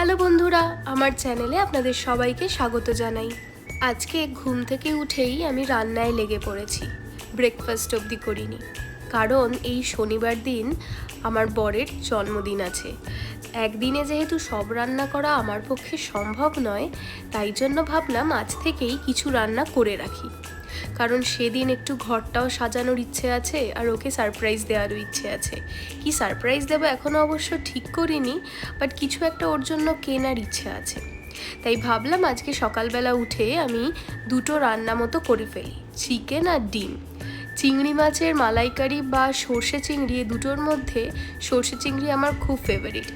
Hello বন্ধুরা, আমার চ্যানেলে আপনাদের সবাইকে স্বাগত জানাই। আজকে ঘুম থেকে উঠেই আমি রান্নায় লেগে পড়েছি। ব্রেকফাস্ট অবধি করিনি, কারণ এই শনিবার দিন আমার বরের জন্মদিন আছে। একদিনে যেহেতু সব রান্না করা আমার পক্ষে সম্ভব নয়, তাই জন্য ভাবলাম আজ থেকেই কিছু রান্না করে রাখি, কারণ সেদিন একটু ঘরটাও সাজানোর ইচ্ছে আছে আর ওকে সারপ্রাইজ দেওয়ারও ইচ্ছে আছে। কি সারপ্রাইজ দেবো এখনও অবশ্য ঠিক করিনি, বাট কিছু একটা ওর জন্য কেনার ইচ্ছে আছে। তাই ভাবলাম আজকে সকালবেলা উঠে আমি দুটো রান্না মতো করে ফেলি, চিকেন আর ডিম। চিংড়ি মাছের মালাইকারি বা সর্ষে চিংড়ি, দুটোর মধ্যে সর্ষে চিংড়ি আমার খুব ফেভারিট।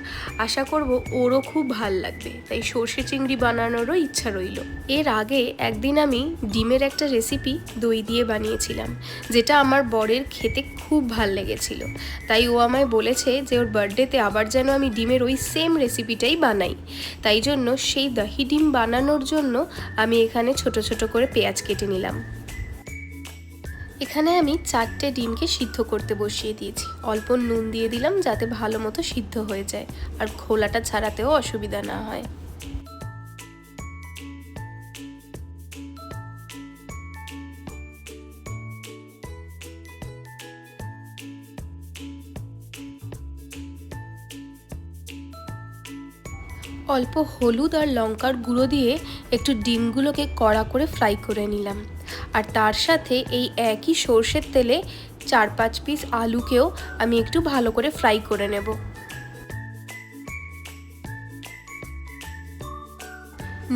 আশা করব ওরও খুব ভাল লাগবে, তাই সর্ষে চিংড়ি বানানোরও ইচ্ছা রইল। এর আগে একদিন আমি ডিমের একটা রেসিপি দই দিয়ে বানিয়েছিলাম, যেটা আমার বরের খেতে খুব ভাল লেগেছিল। তাই ও আমায় বলেছে যে ওর বার্থডেতে আবার যেন আমি ডিমের ওই সেম রেসিপিটাই বানাই। তাই জন্য সেই দহি ডিম বানানোর জন্য আমি এখানে ছোট ছোট করে পেঁয়াজ কেটে নিলাম। এখানে আমি 4টে ডিমকে সিদ্ধ করতে বসিয়ে দিয়েছি। অল্প নুন দিয়ে দিলাম যাতে ভালো মতো সিদ্ধ হয়ে যায় আর খোলাটা ছাড়াতেও অসুবিধা না হয়। অল্প হলুদ আর লঙ্কার গুঁড়ো দিয়ে একটু ডিমগুলোকে কড়া করে ফ্রাই করে নিলাম, আর তার সাথে এই একই সর্ষের তেলে 4-5 পিস আলুকেও আমি একটু ভালো করে ফ্রাই করে নেব।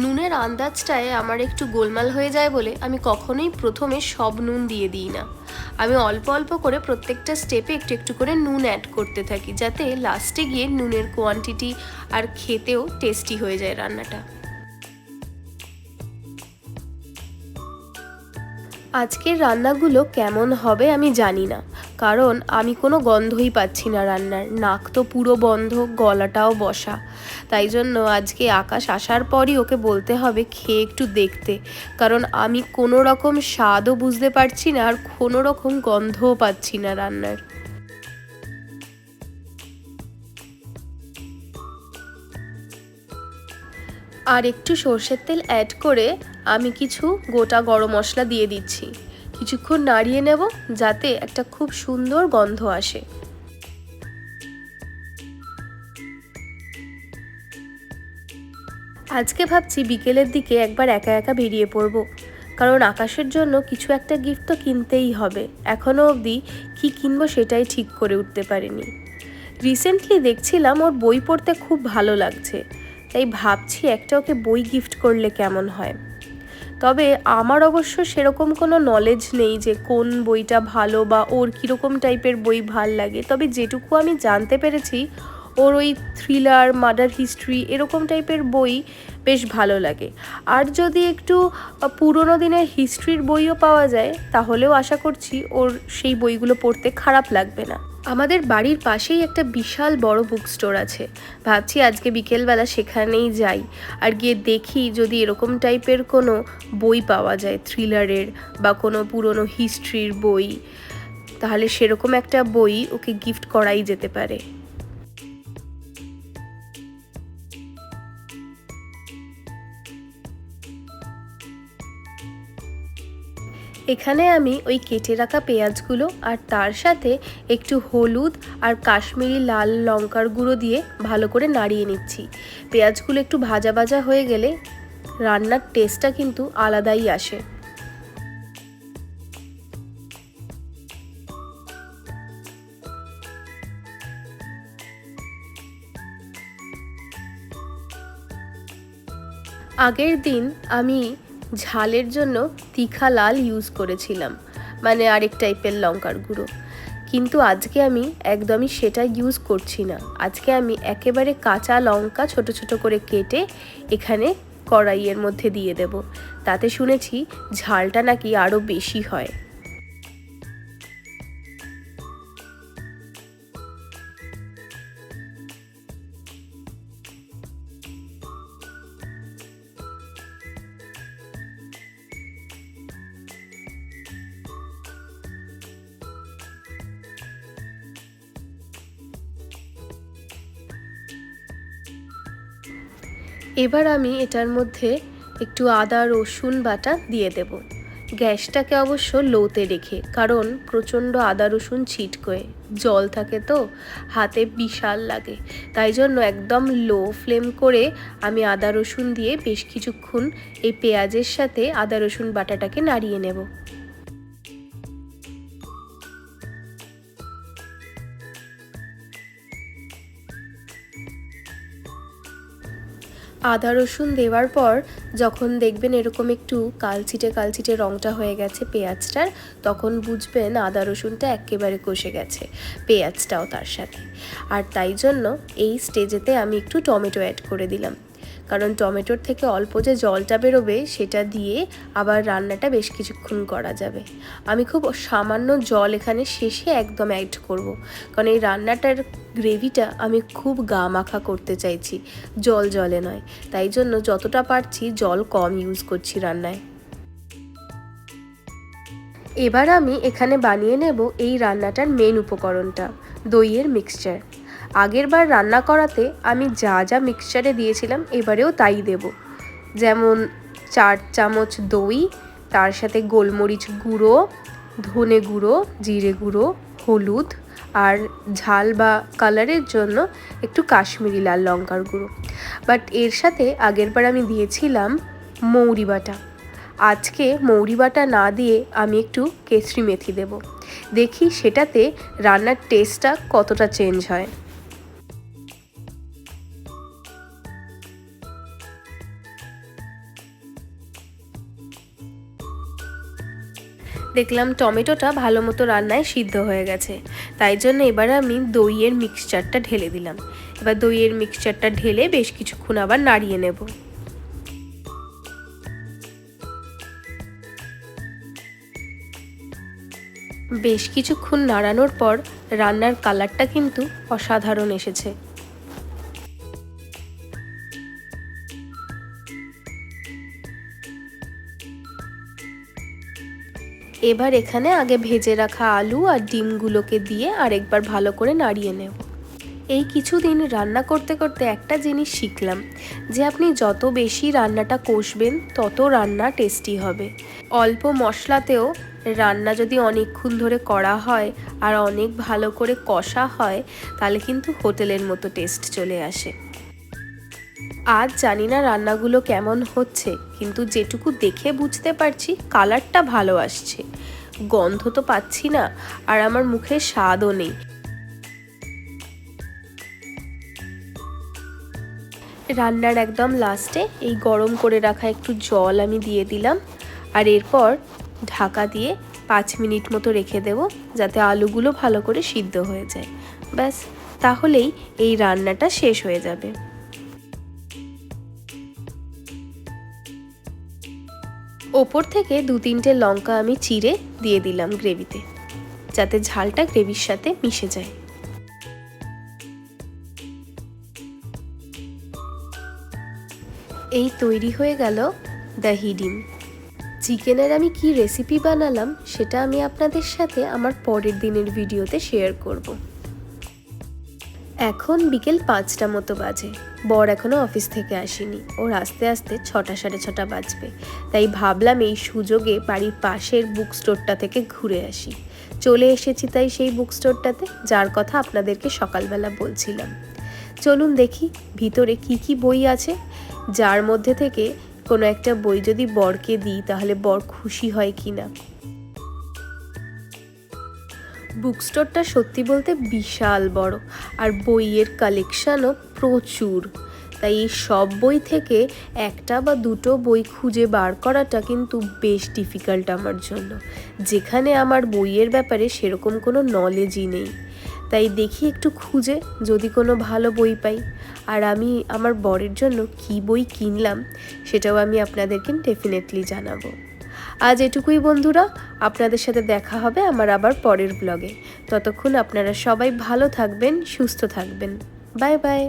নুনের আন্দাজটায় আমার একটু গোলমাল হয়ে যায় বলে আমি কখনোই প্রথমে সব নুন দিয়ে দিই না। আমি অল্প অল্প করে প্রত্যেকটা স্টেপে একটু একটু করে নুন অ্যাড করতে থাকি, যাতে লাস্টে গিয়ে নুনের কোয়ান্টিটি আর খেতেও টেস্টি হয়ে যায় রান্নাটা। আজকের রান্নাগুলো কেমন হবে আমি জানি না, কারণ আমি কোনো গন্ধই পাচ্ছি না রান্নার। নাক তো পুরো বন্ধ, গলাটাও বসা। তাই জন্য আজকে আকাশ আসার পরই ওকে বলতে হবে খেয়ে একটু দেখতে, কারণ আমি কোনো রকম স্বাদও বুঝতে পারছি না আর কোনো রকম গন্ধও পাচ্ছি না রান্নার। আর একটু সর্ষের তেল অ্যাড করে আমি কিছু গোটা গরম মশলা দিয়ে দিচ্ছি। কিছুক্ষণ নাড়িয়ে নেব যাতে একটা খুব সুন্দর গন্ধ আসে। আজকে ভাবছি বিকেলের দিকে একবার একা একা বেরিয়ে পড়ব, কারণ আকাশের জন্য কিছু একটা গিফট তো কিনতেই হবে। এখনও অবধি কী কিনবো সেটাই ঠিক করে উঠতে পারিনি। রিসেন্টলি দেখছিলাম ওর বই পড়তে খুব ভালো লাগছে, তাই ভাবছি একটা ওকে বই গিফট করলে কেমন হয়। তবে আমার অবশ্য সেরকম কোনো নলেজ নেই যে কোন বইটা ভালো বা ওর কীরকম টাইপের বই ভাল লাগে। তবে যেটুকু আমি জানতে পেরেছি, ওর ওই থ্রিলার, মার্ডার হিস্ট্রি এরকম টাইপের বই বেশ ভালো লাগে। আর যদি একটু পুরোনো দিনের হিস্ট্রির বইও পাওয়া যায়, তাহলেও আশা করছি ওর সেই বইগুলো পড়তে খারাপ লাগবে না। আমাদের বাড়ির পাশেই একটা বিশাল বড় বুক স্টোর আছে। ভাবছি আজকে বিকেলবেলা সেখানেই যাই আর গিয়ে দেখি যদি এরকম টাইপের কোনো বই পাওয়া যায়, থ্রিলারের বা কোনো পুরনো হিস্ট্রির বই, তাহলে সেরকম একটা বই ওকে গিফট করাই যেতে পারে। এখানে আমি ওই কেটে রাখা পেঁয়াজগুলো আর তার সাথে একটু হলুদ আর কাশ্মীরি লাল লঙ্কার গুঁড়ো দিয়ে ভালো করে নাড়িয়ে নিচ্ছি। পেঁয়াজগুলো একটু ভাজা ভাজা হয়ে গেলে রান্নার টেস্টটা কিন্তু আলাদাই আসে। আগের দিন আমি ঝালের জন্য তিখা লাল ইউজ করেছিলাম, মানে আরেক টাইপের লঙ্কার গুঁড়ো, কিন্তু আজকে আমি একদমই সেটা ইউজ করছি না। আজকে আমি একেবারে কাঁচা লঙ্কা ছোট ছোট করে কেটে এখানে কড়াইয়ের মধ্যে দিয়ে দেব। তাতে শুনেছি ঝালটা নাকি আরও বেশি হয়। এবার আমি এটার মধ্যে একটু আদা রসুন বাটা দিয়ে দেব। গ্যাসটাকে অবশ্য লোতে রেখে, কারণ প্রচণ্ড আদা রসুন ছিটকোয়, জল থাকে তো হাতে বিশাল লাগে। তাই জন্য একদম লো ফ্লেম করে আমি আদা রসুন দিয়ে বেশ কিছুক্ষণ এই পেঁয়াজের সাথে আদা রসুন বাটাটাকে নাড়িয়ে নেব। আদা রসুন দেওয়ার পর যখন দেখবেন এরকম একটু কালচিটে কালচিটে রঙটা হয়ে গেছে পেঁয়াজটার, তখন বুঝবেন আদা রসুনটা একেবারে কষে গেছে, পেঁয়াজটাও তার সাথে। আর তাই জন্য এই স্টেজেতে আমি একটু টমেটো অ্যাড করে দিলাম, কারণ টমেটোর থেকে অল্প যে জলটা বেরোবে সেটা দিয়ে আবার রান্নাটা বেশ কিছুক্ষণ করা যাবে। আমি খুব সামান্য জল এখানে শেষে একদম অ্যাড করব, কারণ এই রান্নাটার গ্রেভিটা আমি খুব গা মাখা করতে চাইছি, জল জলে নয়। তাই জন্য যতটা পারছি জল কম ইউজ করছি রান্নায়। এবার আমি এখানে বানিয়ে নেব এই রান্নাটার মেন উপকরণটা, দইয়ের মিক্সচার। আগের বার রান্না করাতে আমি যা যা মিক্সচারে দিয়েছিলাম এবারেও তাই দেব। যেমন 4 চামচ দই, তার সাথে গোলমরিচ গুঁড়ো, ধনে গুঁড়ো, জিরে গুঁড়ো, হলুদ, আর ঝাল বা কালারের জন্য একটু কাশ্মীরি লাল লঙ্কার গুঁড়ো। বাট এর সাথে আগের বার আমি দিয়েছিলাম মৌরি বাটা। আজকে মৌরি বাটা না দিয়ে আমি একটু কেশরি মেথি দেব। দেখি সেটাতে রান্নার টেস্টটা কতটা চেঞ্জ হয়। দেখলাম টমেটোটা ভালো মতো রান্নায় সিদ্ধ হয়ে গেছে, তাই জন্য এবার আমি দইয়ের মিক্সচারটা ঢেলে দিলাম। এবার দইয়ের মিক্সচারটা ঢেলে বেশ কিছুক্ষণ আবার নাড়িয়ে নেব। বেশ কিছুক্ষণ নাড়ানোর পর রান্নার কালারটা কিন্তু অসাধারণ এসেছে। এবার এখানে আগে ভেজে রাখা আলু আর ডিমগুলোকে দিয়ে আরেকবার ভালো করে নাড়িয়ে নেব। এই কিছুদিন রান্না করতে করতে একটা জিনিস শিখলাম, যে আপনি যত বেশি রান্নাটা কষবেন তত রান্না টেস্টি হবে। অল্প মশলাতেও রান্না যদি অনেকক্ষণ ধরে করা হয় আর অনেক ভালো করে কষা হয়, তাহলে কিন্তু হোটেলের মতো টেস্ট চলে আসে। আজ জানি না রান্নাগুলো কেমন হচ্ছে, কিন্তু যেটুকু দেখে বুঝতে পারছি কালারটা ভালো আসছে, গন্ধ তো পাচ্ছি না, আর আমার মুখে স্বাদও নেই। রান্নার একদম লাস্টে এই গরম করে রাখা একটু জল আমি দিয়ে দিলাম, আর এরপর ঢাকা দিয়ে 5 মিনিট মতো রেখে দেব, যাতে আলুগুলো ভালো করে সিদ্ধ হয়ে যায়। ব্যাস, তাহলেই এই রান্নাটা শেষ হয়ে যাবে। ওপর থেকে 2-3টে লঙ্কা আমি চিড়ে দিয়ে দিলাম গ্রেভিতে, যাতে ঝালটা গ্রেভির সাথে মিশে যায়। এই তৈরি হয়ে গেল দহি ডিম। চিকেনের আমি কি রেসিপি বানালাম সেটা আমি আপনাদের সাথে আমার পরের দিনের ভিডিওতে শেয়ার করব। এখন বিকেল 5টা মতো বাজে, বর এখনও অফিস থেকে আসেনি, ওর আস্তে আস্তে 6টা সাড়ে 6টা বাজবে। তাই ভাবলাম এই সুযোগে বাড়ির পাশের বুক স্টোরটা থেকে ঘুরে আসি। চলে এসেছি তাই সেই বুক স্টোরটাতে, যার কথা আপনাদেরকে সকালবেলা বলছিলাম। চলুন দেখি ভিতরে কি কি বই আছে, যার মধ্যে থেকে কোনো একটা বই যদি বরকে দিই তাহলে বর খুশি হয় কি না। বুক স্টোরটা সত্যি বলতে বিশাল বড়, আর বইয়ের কালেকশানও প্রচুর। তাই এই সব বই থেকে একটা বা দুটো বই খুঁজে বার করাটা কিন্তু বেশ ডিফিকাল্ট আমার জন্য, যেখানে আমার বইয়ের ব্যাপারে সেরকম কোনো নলেজই নেই। তাই দেখি একটু খুঁজে যদি কোনো ভালো বই পাই। আর আমি আমার বরের জন্য কী বই কিনলাম সেটাও আমি আপনাদেরকে ডেফিনেটলি জানাবো। আজ এটুকুই বন্ধুরা, আপনাদের সাথে দেখা হবে আমার আবার পরের ব্লগে। ততক্ষণ আপনারা সবাই ভালো থাকবেন, সুস্থ থাকবেন। Bye bye.